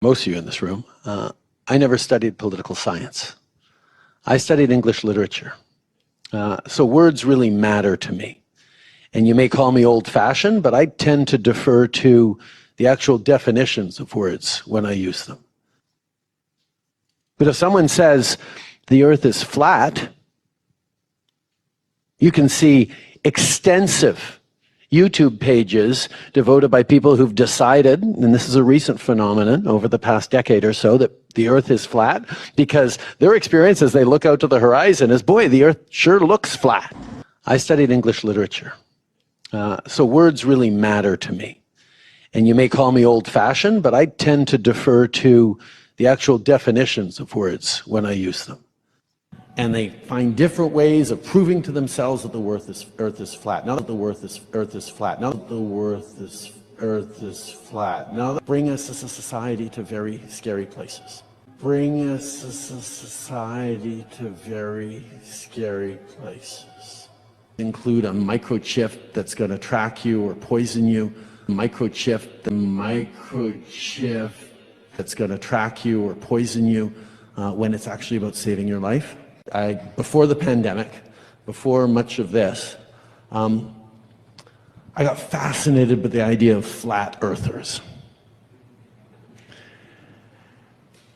most of you in this room, I never studied political science. I studied English literature. So words really matter to me. And you may call me old-fashioned, but I tend to defer to the actual definitions of words when I use them. But if someone says the earth is flat, you can see extensive YouTube pages devoted by people who've decided, and this is a recent phenomenon over the past decade or so, that the earth is flat, because their experience as they look out to the horizon is, boy, the earth sure looks flat. I studied English literature. So words really matter to me. And you may call me old-fashioned, but I tend to defer to the actual definitions of words when I use them. And they find different ways of proving to themselves that the earth is flat. Now that the earth is flat. Now that the earth is flat. Now that bring us as a society to very scary places. Bring us as a society to very scary places. Include a microchip that's going to track you or poison you. Microchip that's going to track you or poison you when it's actually about saving your life. Before the pandemic, before much of this, I got fascinated with the idea of flat earthers.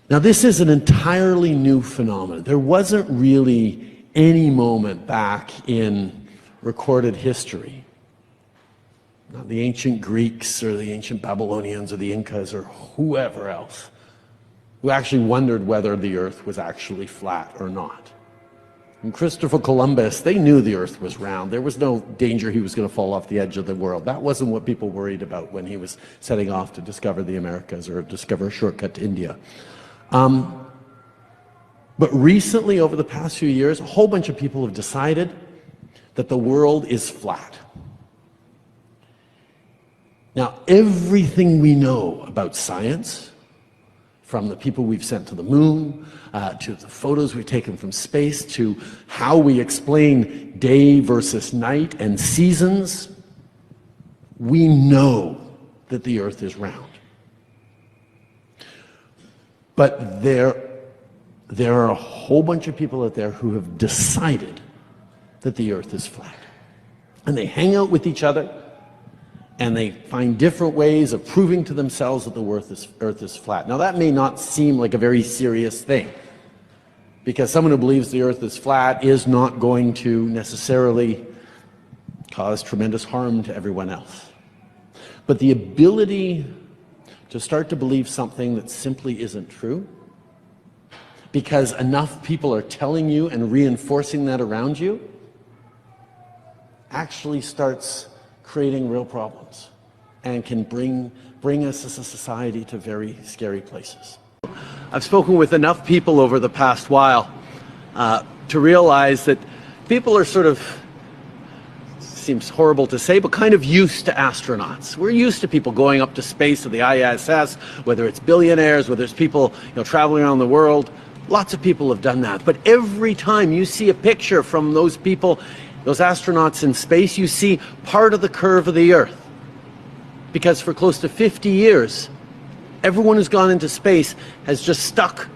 Now, this is an entirely new phenomenon. There wasn't really any moment back in recorded history, not the ancient Greeks or the ancient Babylonians or the Incas or whoever else, who actually wondered whether the earth was actually flat or not. And Christopher Columbus, they knew the earth was round. There was no danger he was going to fall off the edge of the world. That wasn't what people worried about when he was setting off to discover the Americas or discover a shortcut to India. But recently, over the past few years, a whole bunch of people have decided that the world is flat. Now, everything we know about science, from the people we've sent to the moon, to the photos we've taken from space, to how we explain day versus night and seasons, we know that the earth is round. But there are a whole bunch of people out there who have decided that the earth is flat. And they hang out with each other, and they find different ways of proving to themselves that the earth is flat. Now, that may not seem like a very serious thing, because someone who believes the earth is flat is not going to necessarily cause tremendous harm to everyone else. But the ability to start to believe something that simply isn't true, because enough people are telling you and reinforcing that around you, actually starts creating real problems and can bring us as a society to very scary places. I've spoken with enough people over the past while to realize that people are sort of, seems horrible to say, but kind of used to astronauts. We're used to people going up to space to the ISS, whether it's billionaires, whether it's people traveling around the world. Lots of people have done that. But every time you see a picture from those people, those astronauts in space, you see part of the curve of the Earth. Because for close to 50 years, everyone who's gone into space has just stuck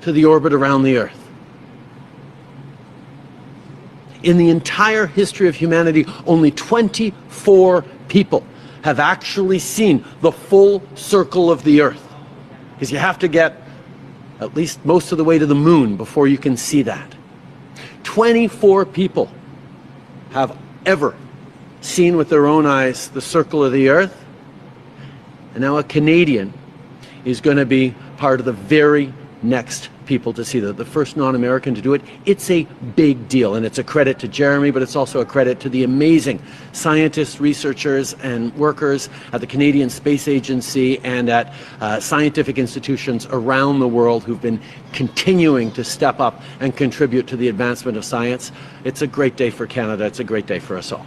to the orbit around the Earth. In the entire history of humanity, only 24 people have actually seen the full circle of the Earth. Because you have to get at least most of the way to the moon before you can see that. 24 people have ever seen with their own eyes the circle of the Earth, and now a Canadian is going to be part of the very next people to see that, the first non-American to do it. It's a big deal, and it's a credit to Jeremy, but it's also a credit to the amazing scientists, researchers, and workers at the Canadian Space Agency and at scientific institutions around the world who've been continuing to step up and contribute to the advancement of science. It's a great day for Canada. It's a great day for us all.